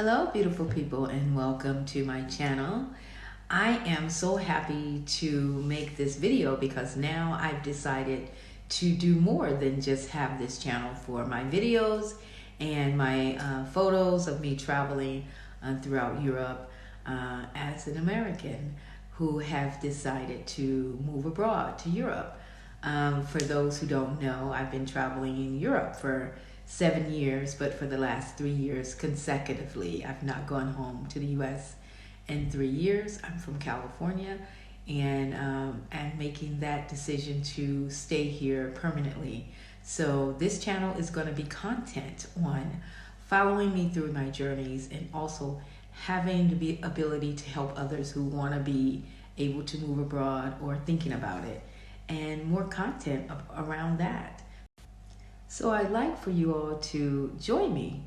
Hello, beautiful people, and welcome to my channel. I am so happy to make this video because now I've decided to do more than just have this channel for my videos and my photos of me traveling throughout Europe as an American who have decided to move abroad to Europe. For those who don't know, I've been traveling in Europe for 7 years, but for the last 3 years consecutively. I've not gone home to the US in 3 years. I'm from California and making that decision to stay here permanently. So this channel is going to be content on following me through my journeys and also having the ability to help others who want to be able to move abroad or thinking about it, and more content around that. So I'd like for you all to join me,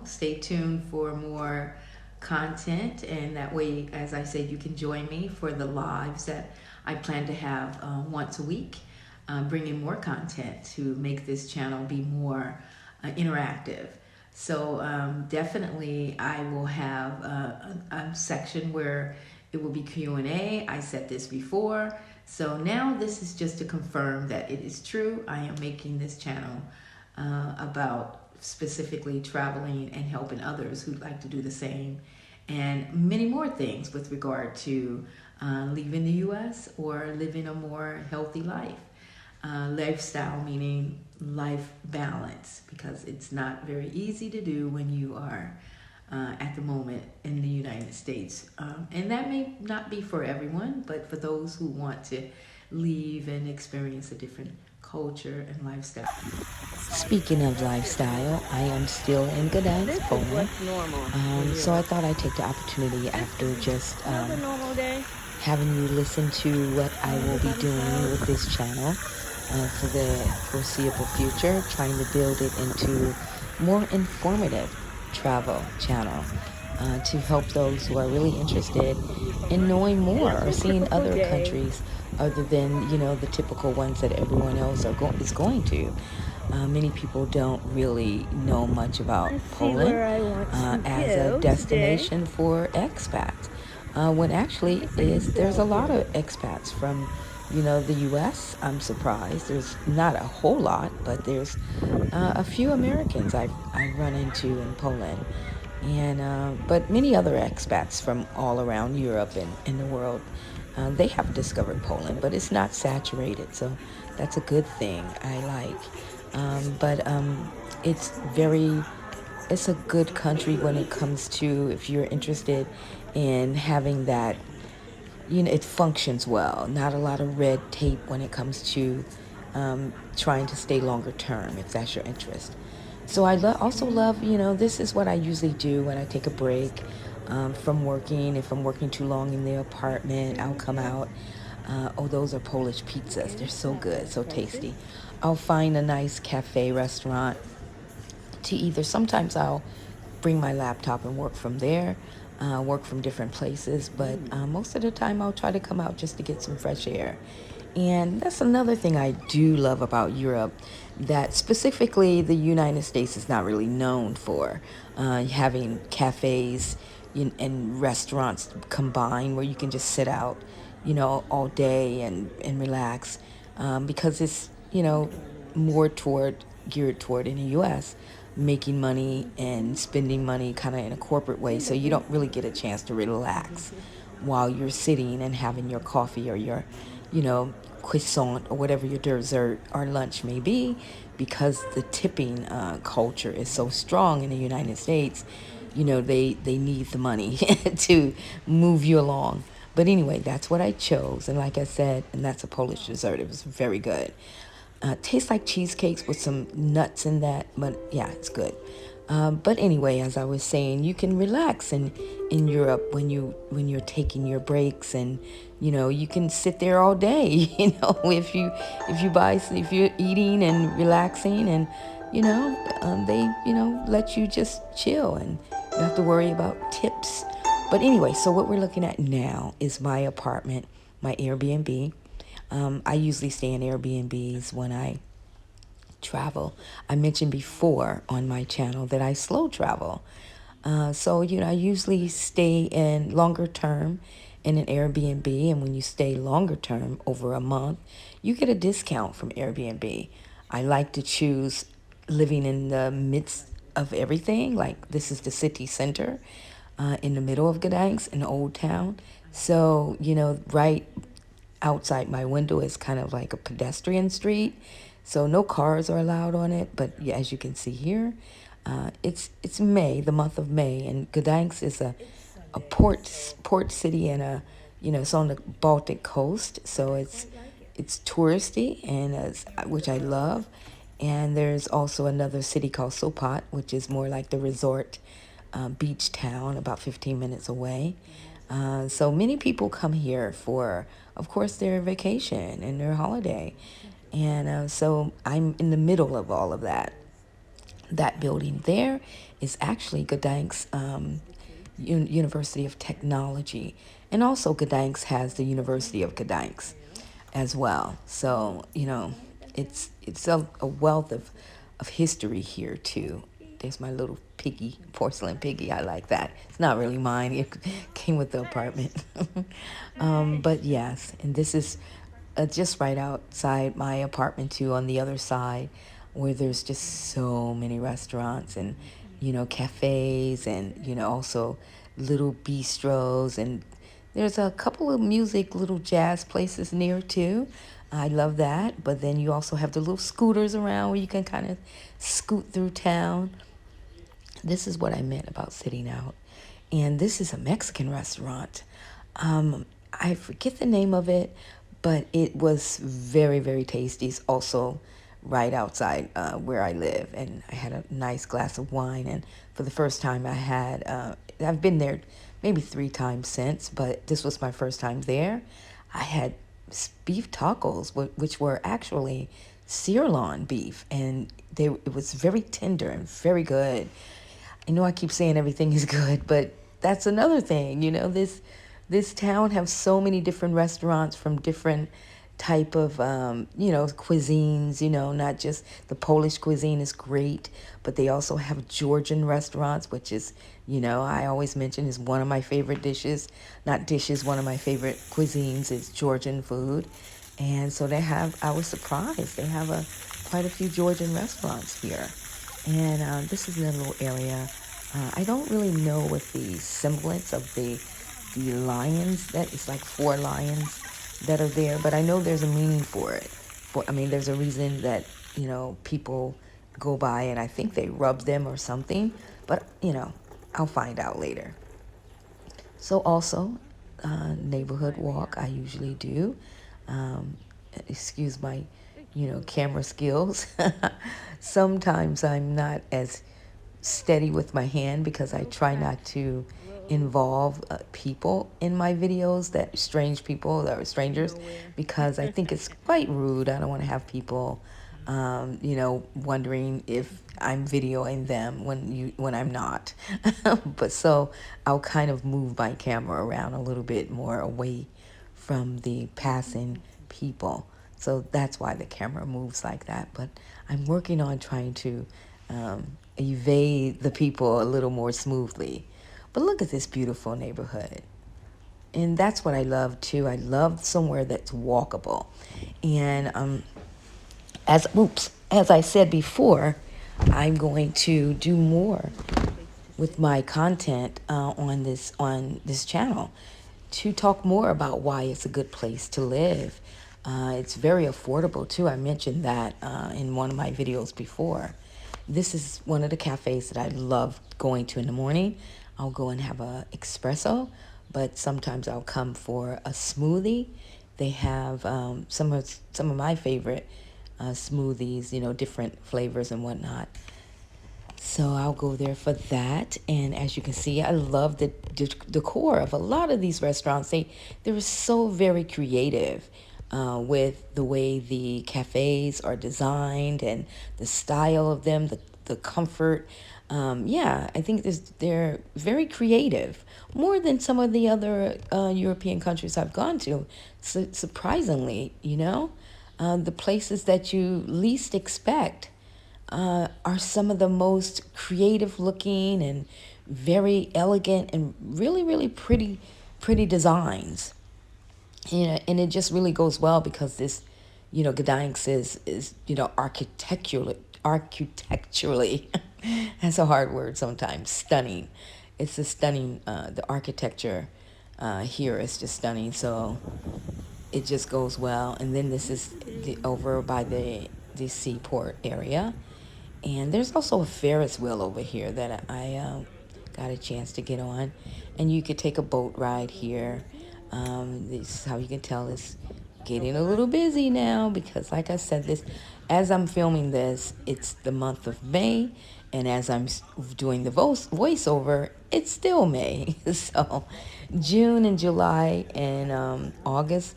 stay tuned for more content. And that way, as I said, you can join me for the lives that I plan to have once a week, bringing more content to make this channel be more interactive. So definitely I will have a section where it will be Q&A. I said this before. So now this is just to confirm that it is true. I am making this channel about specifically traveling and helping others who'd like to do the same, and many more things with regard to leaving the US or living a more healthy life. Lifestyle meaning life balance, because it's not very easy to do when you are at the moment in the United States. And that may not be for everyone, but for those who want to leave and experience a different culture and lifestyle. Speaking of lifestyle, I am still in Gdańsk, Poland. So I thought I'd take the opportunity after just having you listen to what I will be doing with this channel for the foreseeable future, trying to build it into more informative travel channel to help those who are really interested in knowing more or seeing other countries other than, the typical ones that everyone else is going to. Many people don't really know much about Poland as a destination for expats. When actually there's a lot of expats from, the U.S. I'm surprised. There's not a whole lot, but there's a few Americans I've run into in Poland, and but many other expats from all around Europe and in the world. They have discovered Poland, but it's not saturated, so that's a good thing. I like, but it's a good country when it comes to, if you're interested in having that, it functions well. Not a lot of red tape when it comes to trying to stay longer term, if that's your interest. So I also love, this is what I usually do when I take a break from working. If I'm working too long in the apartment, I'll come out. Oh, those are Polish pizzas. They're so good, so tasty. I'll find a nice cafe restaurant to either, sometimes I'll bring my laptop and work from there, work from different places, but most of the time I'll try to come out just to get some fresh air. And that's another thing I do love about Europe, that specifically the United States is not really known for, having cafes and restaurants combined where you can just sit out, all day and relax, because it's, more geared toward in the U.S., making money and spending money kind of in a corporate way. So you don't really get a chance to relax while you're sitting and having your coffee or your, croissant or whatever your dessert or lunch may be, because the tipping culture is so strong in the United States. They need the money to move you along. But anyway, that's what I chose. And like I said, and that's a Polish dessert. It was very good. Tastes like cheesecakes with some nuts in that, but yeah, it's good. But anyway, as I was saying, you can relax in Europe when you're taking your breaks, and you can sit there all day. If you're eating and relaxing, and they let you just chill, and you don't have to worry about tips. But anyway, so what we're looking at now is my apartment, my Airbnb. I usually stay in Airbnbs when I travel. I mentioned before on my channel that I slow travel. So, I usually stay in longer term in an Airbnb. And when you stay longer term over a month, you get a discount from Airbnb. I like to choose living in the midst of everything. Like this is the city center in the middle of Gdansk in Old Town. So, right outside my window is kind of like a pedestrian street, so no cars are allowed on it. But yeah, as you can see here, it's May, the month of May, and Gdansk is a port city and it's on the Baltic coast, so it's touristy and which I love. And there's also another city called Sopot, which is more like the resort beach town, about 15 minutes away. So many people come here for, of course, their vacation and their holiday. And so I'm in the middle of all of that. That building there is actually Gdańsk's University of Technology. And also Gdańsk has the University of Gdańsk as well. So, it's a wealth of history here too. There's my little piggy, porcelain piggy. I like that. It's not really mine. It came with the apartment. But yes, and this is just right outside my apartment too, on the other side, where there's just so many restaurants and cafes and also little bistros, and there's a couple of music, little jazz places near too. I love that. But then you also have the little scooters around where you can kind of scoot through town. This is what I meant about sitting out. And this is a Mexican restaurant. I forget the name of it, but it was very, very tasty. It's also right outside where I live. And I had a nice glass of wine. And for the first time, I've been there maybe 3 times since, but this was my first time there. I had beef tacos, which were actually sirloin beef, and it was very tender and very good. I know I keep saying everything is good, but that's another thing. This town has so many different restaurants from different type of cuisines. Not just the Polish cuisine is great, but they also have Georgian restaurants, which is I always mention is one of my favorite dishes. Not dishes, one of my favorite cuisines is Georgian food. And so I was surprised they have a quite a few Georgian restaurants here. And this is a little area. I don't really know what the semblance of the lions, that it's like 4 lions that are there, but I know there's a meaning for it. There's a reason that people go by, and I think they rub them or something. But I'll find out later. So also, neighborhood walk I usually do. Um, Excuse my, camera skills. Sometimes I'm not as steady with my hand because I try not to involve people in my videos, that strange people that are strangers, because I think it's quite rude. I don't want to have people wondering if I'm videoing them when I'm not. But so I'll kind of move my camera around a little bit more away from the passing people. So that's why the camera moves like that. But I'm working on trying to evade the people a little more smoothly. But look at this beautiful neighborhood. And that's what I love too. I love somewhere that's walkable. And as I said before, I'm going to do more with my content on this channel to talk more about why it's a good place to live. It's very affordable too. I mentioned that in one of my videos before. This is one of the cafes that I love going to in the morning. I'll go and have a espresso, but sometimes I'll come for a smoothie. They have some of my favorite smoothies, different flavors and whatnot. So I'll go there for that. And as you can see, I love the decor of a lot of these restaurants. They're so very creative with the way the cafes are designed and the style of them, the comfort. Yeah, I think they're very creative, more than some of the other European countries I've gone to. Surprisingly, the places that you least expect are some of the most creative looking and very elegant and really, really pretty designs. And it just really goes well because this, Gdańsk is architecturally, that's a hard word sometimes, stunning. It's a stunning, the architecture here is just stunning. So it just goes well. And then this is over by the seaport area. And there's also a Ferris wheel over here that I got a chance to get on. And you could take a boat ride here. This is how you can tell it's getting a little busy now because, like I said, as I'm filming this, it's the month of May. And as I'm doing the voiceover, it's still May. So June and July and August,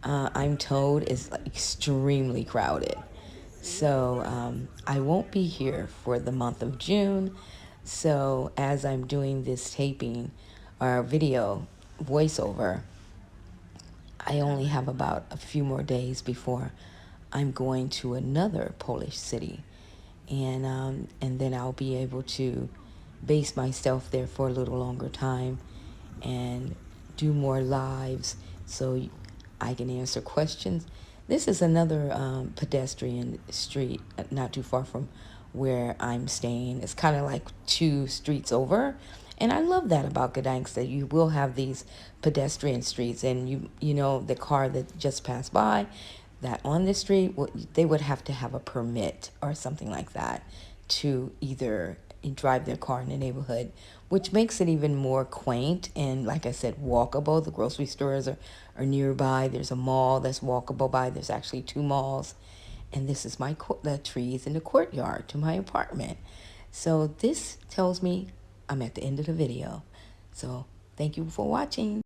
I'm told, is like extremely crowded. So I won't be here for the month of June. So as I'm doing this taping or video voiceover, I only have about a few more days before I'm going to another Polish city, and then I'll be able to base myself there for a little longer time and do more lives so I can answer questions. This is another pedestrian street not too far from where I'm staying. It's kind of like 2 streets over. And I love that about Gdańsk, that you will have these pedestrian streets, and the car that just passed by, that on the street, they would have to have a permit or something like that to either drive their car in the neighborhood, which makes it even more quaint and, like I said, walkable. The grocery stores are nearby. There's a mall that's walkable by. There's actually 2 malls. And this is the trees in the courtyard to my apartment. So this tells me I'm at the end of the video. So thank you for watching.